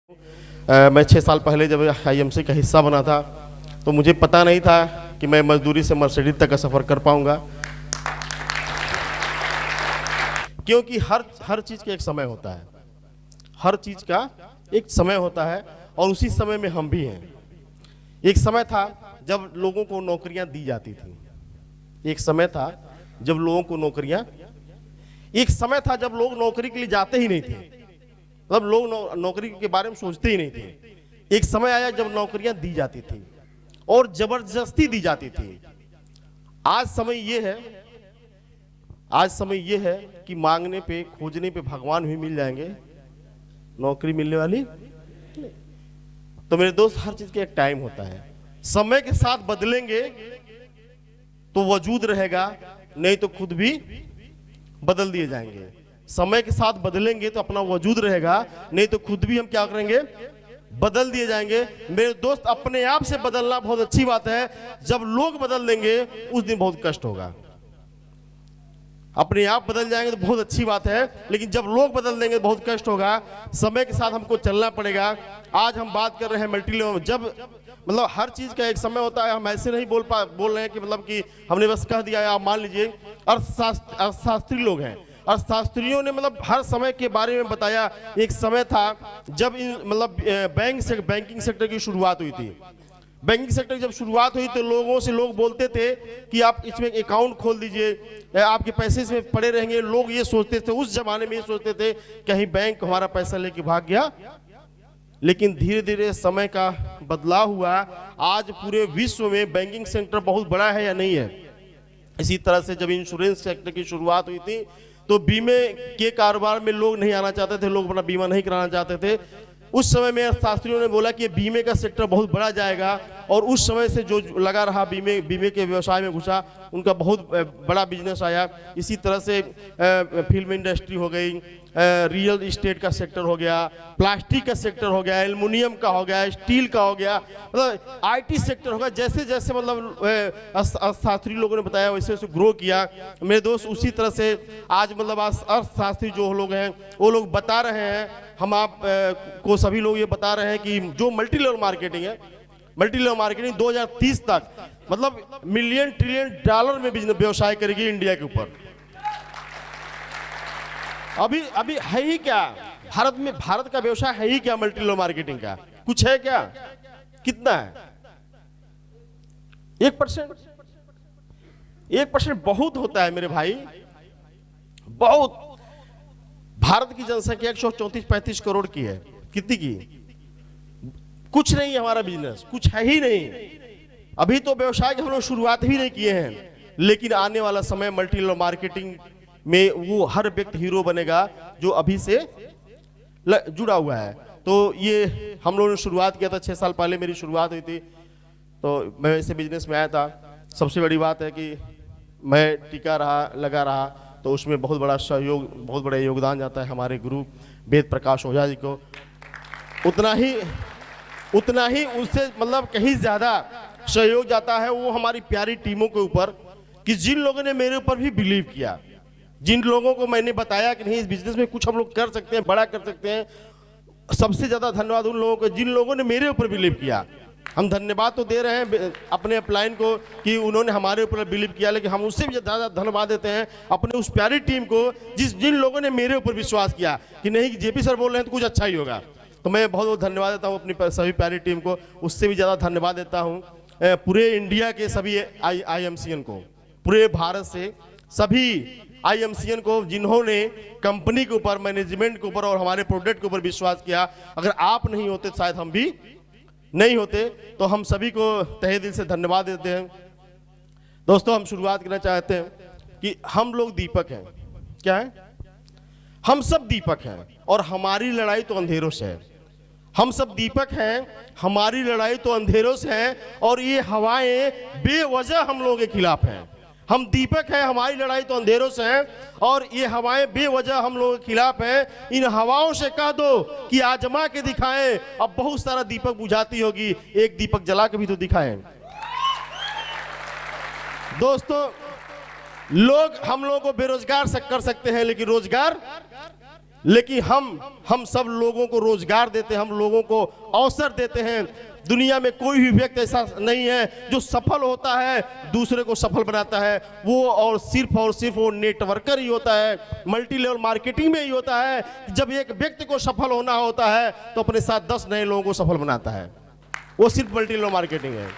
मैं 6 साल पहले जब आईएमसी का हिस्सा बना था तो मुझे पता नहीं था कि मैं मजदूरी से मर्सिडीज तक का सफ़र कर पाऊंगा, क्योंकि हर चीज़ का एक समय होता है। हर चीज़ का एक समय होता है और उसी समय में हम भी हैं। एक समय था जब लोगों को नौकरियां दी जाती थी। एक समय था जब लोगों को एक समय था जब लोग नौकरी के लिए जाते ही नहीं थे, मतलब लोग नौकरी के बारे में सोचते ही नहीं थे। एक समय आया जब नौकरियां दी जाती थी और जबरदस्ती दी जाती थी। आज समय ये है कि मांगने पे, खोजने पे भगवान भी मिल जाएंगे, नौकरी मिलने वाली नहीं। तो मेरे दोस्त, हर चीज का एक टाइम होता है। समय के साथ बदलेंगे तो वजूद रहेगा, नहीं तो खुद भी बदल दिए जाएंगे। समय के साथ बदलेंगे तो अपना वजूद रहेगा, नहीं तो खुद भी हम क्या करेंगे, बदल दिए जाएंगे। मेरे दोस्त, अपने आप से बदलना बहुत अच्छी बात है। जब लोग बदल देंगे उस दिन बहुत कष्ट होगा। अपने आप बदल जाएंगे तो बहुत अच्छी बात है, लेकिन जब लोग बदल देंगे तो बहुत कष्ट होगा। समय के साथ हमको चलना पड़ेगा। आज हम बात कर रहे हैं मल्टी लेवल, जब मतलब हर चीज का एक समय होता है। हम ऐसे नहीं बोल रहे हैं कि मतलब कि हमने बस कह दिया। आप मान लीजिए अर्थशास्त्री लोग हैं, अर्थशास्त्रियों ने मतलब हर समय के बारे में बताया। एक समय था जब बैंकिंग सेक्टर की शुरुआत हुई थी। बैंकिंग सेक्टर की जब शुरुआत हुई तो लोग बोलते थे कि आप इसमें अकाउंट खोल दीजिए, आपके पैसे इसमें पड़े रहेंगे। लोग ये सोचते थे, उस जमाने में ये सोचते थे कहीं बैंक हमारा पैसा लेके भाग गया। लेकिन धीरे धीरे समय का बदलाव हुआ। आज पूरे विश्व में बैंकिंग सेक्टर बहुत बड़ा है या नहीं है। इसी तरह से जब इंश्योरेंस सेक्टर की शुरुआत हुई थी तो बीमे के कारोबार में लोग नहीं आना चाहते थे, लोग अपना बीमा नहीं कराना चाहते थे। उस समय में अर्थशास्त्रियों ने बोला कि बीमे का सेक्टर बहुत बड़ा जाएगा, और उस समय से जो लगा रहा बीमे के व्यवसाय में घुसा, उनका बहुत बड़ा बिजनेस आया। इसी तरह से फिल्म इंडस्ट्री हो गई, रियल इस्टेट का सेक्टर हो गया, प्लास्टिक का सेक्टर हो गया, एल्युमिनियम का हो गया, स्टील का हो गया, मतलब आईटी सेक्टर हो गया। जैसे जैसे मतलब अर्थशास्त्री लोगों ने बताया वैसे वैसे ग्रो किया। मेरे दोस्त, उसी तरह से आज मतलब अर्थशास्त्री जो लोग हैं वो लोग बता रहे हैं, हम आप को सभी लोग ये बता रहे हैं कि जो मल्टी लेवल मार्केटिंग है, मल्टी लेवल मार्केटिंग 2030 तक मतलब मिलियन ट्रिलियन डॉलर में बिजनेस व्यवसाय करेगी इंडिया के ऊपर। अभी है ही क्या भारत में? भारत का व्यवसाय है ही क्या मल्टी लेवल मार्केटिंग का? कुछ है क्या? कितना है? 1%। 1% बहुत होता है मेरे भाई, बहुत। भारत की जनसंख्या 134-35 करोड़ की है। कितनी की? कुछ नहीं है हमारा बिजनेस, कुछ है ही नहीं। अभी तो व्यवसाय की हम लोग शुरुआत ही नहीं किए हैं, लेकिन आने वाला समय मल्टी लेवल मार्केटिंग में वो हर व्यक्ति हीरो बनेगा जो अभी से जुड़ा हुआ है। तो ये हम लोगों ने शुरुआत किया था 6 साल पहले मेरी शुरुआत हुई थी, तो मैं ऐसे बिजनेस में आया था। सबसे बड़ी बात है कि मैं लगा रहा, तो उसमें बहुत बड़ा सहयोग, बहुत बड़ा योगदान जाता है हमारे गुरु वेद प्रकाश ओझा जी को। उतना ही उससे मतलब कहीं ज्यादा सहयोग जाता है वो हमारी प्यारी टीमों के ऊपर, कि जिन लोगों ने मेरे ऊपर भी बिलीव किया, जिन लोगों को मैंने बताया कि नहीं, इस बिजनेस में कुछ हम लोग कर सकते हैं, बड़ा कर सकते हैं। सबसे ज्यादा धन्यवाद उन लोगों को जिन लोगों ने मेरे ऊपर बिलीव किया। हम धन्यवाद तो दे रहे हैं अपने अपलाइन को कि उन्होंने हमारे ऊपर बिलीव किया, लेकिन हम उससे भी ज़्यादा धन्यवाद देते हैं अपने उस प्यारी टीम को जिन लोगों ने मेरे ऊपर विश्वास किया कि नहीं, जेपी सर बोल रहे हैं तो कुछ अच्छा ही होगा। तो मैं बहुत बहुत धन्यवाद देता हूँ अपनी सभी प्यारी टीम को। उससे भी ज़्यादा धन्यवाद देता हूँ पूरे इंडिया के सभी IMCN को, पूरे भारत से सभी IMCN को, जिन्होंने कंपनी के ऊपर, मैनेजमेंट के ऊपर और हमारे प्रोडक्ट के ऊपर विश्वास किया। अगर आप नहीं होते शायद हम भी नहीं होते। तो हम सभी को तहे दिल से धन्यवाद देते हैं। दोस्तों, हम शुरुआत करना चाहते हैं कि हम लोग दीपक हैं। क्या है? हम सब दीपक हैं और हमारी लड़ाई तो अंधेरों से है। हम सब दीपक हैं, हमारी लड़ाई तो अंधेरों से है, और ये हवाएं बेवजह हम लोगों के खिलाफ हैं। हम दीपक हैं, हमारी लड़ाई तो अंधेरों से है, और ये हवाएं बेवजह हम लोगों के खिलाफ हैं। इन हवाओं से कह दो कि आजमा के दिखाएं। अब बहुत सारा दीपक बुझाती होगी, एक दीपक जला के भी तो दिखाएं। दोस्तों, लोग हम लोगों को बेरोजगार कर सकते हैं, लेकिन रोजगार लेकिन हम सब लोगों को रोजगार देते हैं, हम लोगों को अवसर देते हैं। दुनिया में कोई भी व्यक्ति ऐसा नहीं है जो सफल होता है दूसरे को सफल बनाता है, वो और सिर्फ वो नेटवर्कर ही होता है। मल्टी लेवल मार्केटिंग में ही होता है कि जब एक व्यक्ति को सफल होना होता है तो अपने साथ 10 नए लोगों को सफल बनाता है, वो सिर्फ मल्टी लेवल मार्केटिंग है।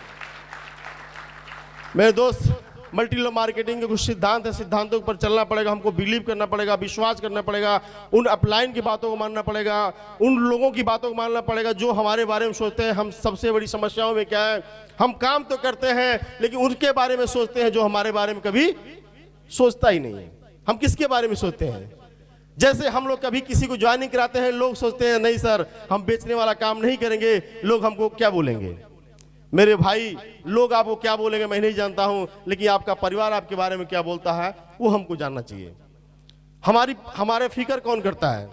मेरे दोस्त, मल्टी लेवल मार्केटिंग के कुछ सिद्धांत है, सिद्धांतों पर चलना पड़ेगा, हमको बिलीव करना पड़ेगा, विश्वास करना पड़ेगा, उन अपलाइन की बातों को मानना पड़ेगा, उन लोगों की बातों को मानना पड़ेगा जो हमारे बारे में सोचते हैं। हम सबसे बड़ी समस्याओं में क्या है, हम काम तो करते हैं लेकिन उनके बारे में सोचते हैं जो हमारे बारे में कभी सोचता ही नहीं है। हम किसके बारे में सोचते हैं? जैसे हम लोग कभी किसी को ज्वाइनिंग कराते हैं, लोग सोचते हैं नहीं सर हम बेचने वाला काम नहीं करेंगे, लोग हमको क्या बोलेंगे। मेरे भाई, लोग आपको क्या बोलेंगे मैं नहीं जानता हूं, लेकिन आपका परिवार आपके बारे में क्या बोलता है वो हमको जानना चाहिए। हमारे फिक्र कौन करता है,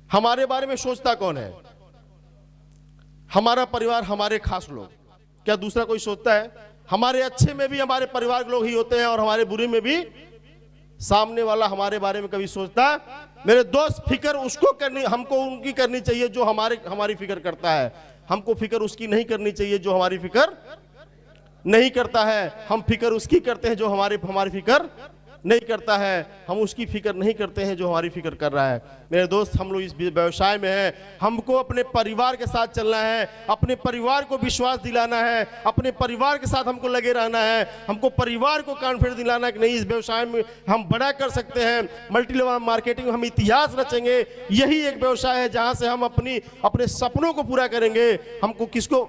हमारे बारे में सोचता कौन है? हमारा परिवार, हमारे खास लोग। क्या दूसरा कोई सोचता है? हमारे अच्छे में भी हमारे परिवार के लोग ही होते हैं और हमारे बुरे में भी सामने वाला हमारे बारे में कभी सोचता? मेरे दोस्त, फिक्र उसको करनी, हमको उनकी करनी चाहिए जो हमारी फिक्र करता है। हमको फिक्र उसकी नहीं करनी चाहिए जो हमारी फिक्र नहीं करता है। हम फिक्र उसकी करते हैं जो हमारी फिक्र नहीं करता है। हम उसकी फिक्र नहीं करते हैं जो हमारी फिक्र कर रहा है। मेरे दोस्त, हम लोग इस व्यवसाय में हैं, हमको अपने परिवार के साथ चलना है, अपने परिवार को विश्वास दिलाना है, अपने परिवार के साथ हमको लगे रहना है, हमको परिवार को कॉन्फिडेंस दिलाना है कि नहीं इस व्यवसाय में हम बड़ा कर सकते हैं। मल्टी लेवल मार्केटिंग हम इतिहास रचेंगे। यही एक व्यवसाय है जहां से हम अपने सपनों को पूरा करेंगे। हमको किसको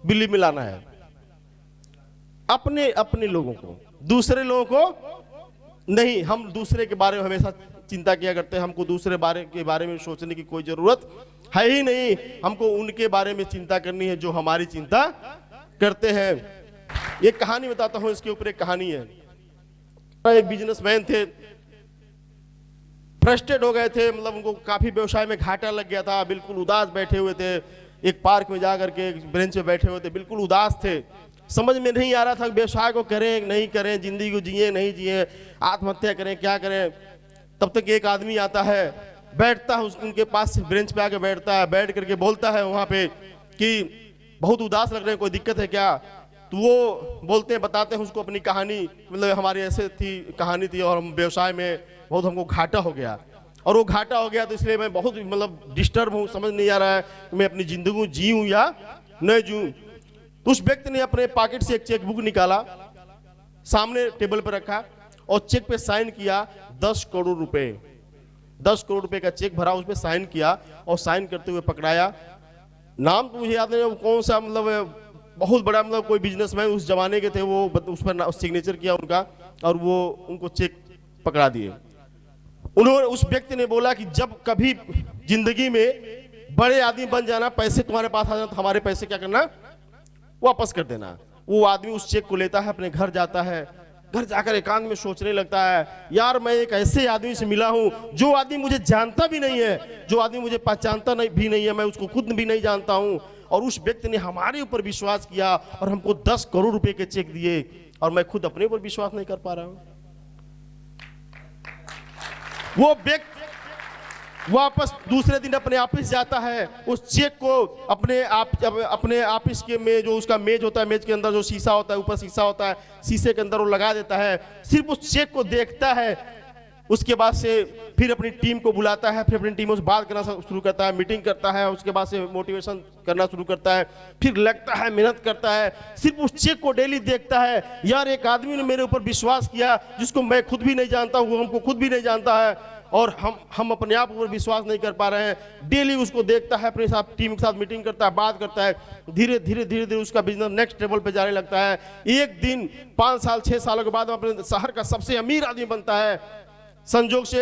बिल्ली मिलाना है? अपने लोगों को, दूसरे लोगों को नहीं। हम दूसरे के बारे में हमेशा चिंता किया करते हैं, हमको दूसरे के बारे में सोचने की कोई जरूरत है ही नहीं। हमको उनके बारे में चिंता करनी है जो हमारी चिंता करते हैं। एक कहानी बताता हूं, इसके ऊपर एक कहानी है। एक बिजनेसमैन थे, फ्रस्ट्रेट हो गए थे, मतलब उनको काफी व्यवसाय में घाटा लग गया था, बिल्कुल उदास बैठे हुए थे। एक पार्क में जाकर के एक बेंच पे बैठे हुए थे, बिल्कुल उदास थे। समझ में नहीं आ रहा था व्यवसाय को करें नहीं करें, जिंदगी को जिए नहीं जिए, आत्महत्या करें क्या करें। तब तक एक आदमी आता है, बैठता है उनके पास, बेंच पे आके बैठता है, बैठ करके बोलता है वहां पे कि बहुत उदास लग रहे हैं, कोई दिक्कत है क्या? तो वो बोलते हैं, बताते हैं उसको अपनी कहानी, मतलब हमारी ऐसे कहानी थी और हम व्यवसाय में बहुत हमको घाटा हो गया, और वो घाटा हो गया तो इसलिए मैं बहुत मतलब डिस्टर्ब हूँ, समझ नहीं आ रहा है कि मैं अपनी जिंदगी जीऊँ या न जीऊँ। तो उस व्यक्ति ने अपने पॉकेट से एक चेकबुक निकाला, सामने टेबल पर रखा और चेक पे साइन किया 10 करोड़ रुपए। 10 करोड़ रुपए का चेक भरा, उस पे साइन किया और साइन करते हुए पकड़ाया। नाम तो मुझे याद नहीं कौन सा, मतलब बहुत बड़ा, मतलब कोई बिजनेसमैन उस जमाने के थे, वो उस पर सिग्नेचर किया उनका और वो उनको चेक पकड़ा दिए। उन्होंने, उस व्यक्ति ने बोला कि जब कभी जिंदगी में बड़े आदमी बन जाना, पैसे तुम्हारे पास आ जाना, तो हमारे पैसे क्या करना, वापस कर देना। वो आदमी उस चेक को लेता है, अपने घर जाता है, घर जाकर एकांत में सोचने लगता है, यार मैं एक ऐसे आदमी से मिला हूं जो आदमी मुझे जानता भी नहीं है, जो आदमी मुझे पहचानता भी नहीं है, मैं उसको खुद भी नहीं जानता हूं, और उस व्यक्ति ने हमारे ऊपर विश्वास किया और हमको 10 करोड़ रुपए के चेक दिए, और मैं खुद अपने ऊपर विश्वास नहीं कर पा रहा हूं। वो व्यक्ति वापस दूसरे दिन अपने ऑफिस जाता है, उस चेक को अपने ऑफिस के में जो उसका मेज होता है, मेज के अंदर जो शीशा होता है, ऊपर शीशा होता है, शीशे के अंदर वो लगा देता है, सिर्फ उस चेक को देखता है। उसके बाद से फिर अपनी टीम को बुलाता है, फिर अपनी टीमों से बात करना शुरू करता है, मीटिंग करता है, उसके बाद से मोटिवेशन करना शुरू करता है, फिर लगता है, मेहनत करता है, सिर्फ उस चेक को डेली देखता है। यार एक आदमी ने मेरे ऊपर विश्वास किया जिसको मैं खुद भी नहीं जानता हूँ, वो हमको खुद भी नहीं जानता है, और हम अपने आप पर विश्वास नहीं कर पा रहे हैं। डेली उसको देखता है, अपने साथ टीम के साथ मीटिंग करता है, बात करता है, धीरे धीरे उसका बिजनेस नेक्स्ट लेवल पे जाने लगता है। एक दिन 5 साल 6 सालों के बाद अपने शहर का सबसे अमीर आदमी बनता है। संजोग से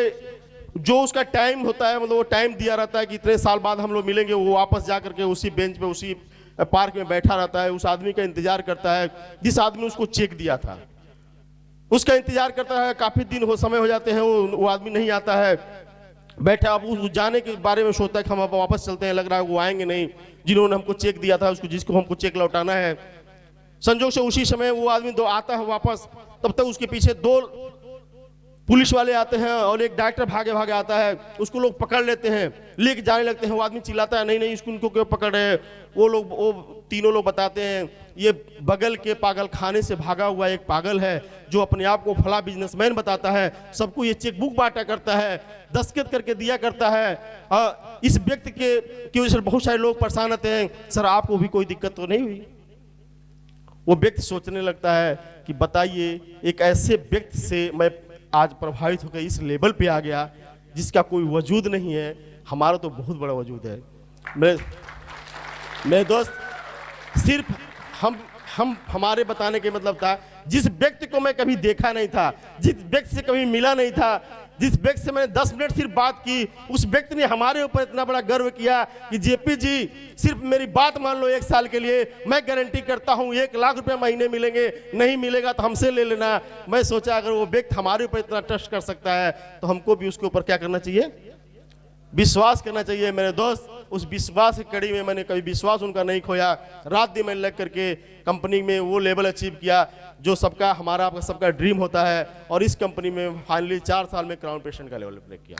जो उसका टाइम होता है, मतलब वो टाइम दिया रहता है कि इतने साल बाद हम लोग मिलेंगे, वो वापस जा करके उसी बेंच पे, उसी पार्क में बैठा रहता है, उस आदमी का इंतजार करता है जिस आदमी ने उसको चेक दिया था, उसका इंतजार करता है। काफी दिन समय हो जाते हैं, वो आदमी नहीं आता है, बैठा। अब उस जाने के बारे में सोचता है कि हम अब वापस चलते हैं, लग रहा है वो आएंगे नहीं, जिन्होंने हमको चेक दिया था, जिसको हमको चेक लौटाना है। संजोग से उसी समय वो आदमी आता है वापस, तब तक उसके पीछे पुलिस वाले आते हैं और एक डॉक्टर भागे भागे आता है, उसको लोग पकड़ लेते हैं, लेके जाने लगते हैं। वो आदमी चिल्लाता है, नहीं नहीं इसको इनको क्यों पकड़ रहे हैं। वो तीनों लोग बताते हैं ये बगल के पागल खाने से भागा हुआ एक पागल है जो अपने आप को फला बिजनेसमैन बताता है, सबको ये चेक बुक बांटा करता है, दस्तखत करके दिया करता है। इस व्यक्ति की वजह से बहुत सारे लोग परेशान रहते हैं, सर आपको भी कोई दिक्कत तो नहीं हुई। वो व्यक्ति सोचने लगता है कि बताइए एक ऐसे व्यक्ति से मैं आज प्रभावित होकर इस लेवल पे आ गया जिसका कोई वजूद नहीं है, हमारा तो बहुत बड़ा वजूद है। मेरे दोस्त, सिर्फ हमारे बताने के मतलब था जिस व्यक्ति को मैं कभी देखा नहीं था, जिस व्यक्ति से कभी मिला नहीं था, जिस व्यक्ति से मैंने 10 मिनट सिर्फ बात की, उस व्यक्ति ने हमारे ऊपर इतना बड़ा गर्व किया कि जेपी जी सिर्फ मेरी बात मान लो 1 साल के लिए, मैं गारंटी करता हूं 1 लाख रुपए महीने मिलेंगे, नहीं मिलेगा तो हमसे ले लेना। मैं सोचा अगर वो व्यक्ति हमारे ऊपर इतना ट्रस्ट कर सकता है तो हमको भी उसके ऊपर क्या करना चाहिए, विश्वास करना चाहिए। मेरे दोस्त, उस विश्वास की कड़ी में मैंने कभी विश्वास उनका नहीं खोया, रात दिन मैंने लग करके कंपनी में वो लेवल अचीव किया जो सबका हमारा आपका सबका ड्रीम होता है, और इस कंपनी में फाइनली 4 साल में क्राउन प्रेसिडेंट का लेवल ब्रेक किया।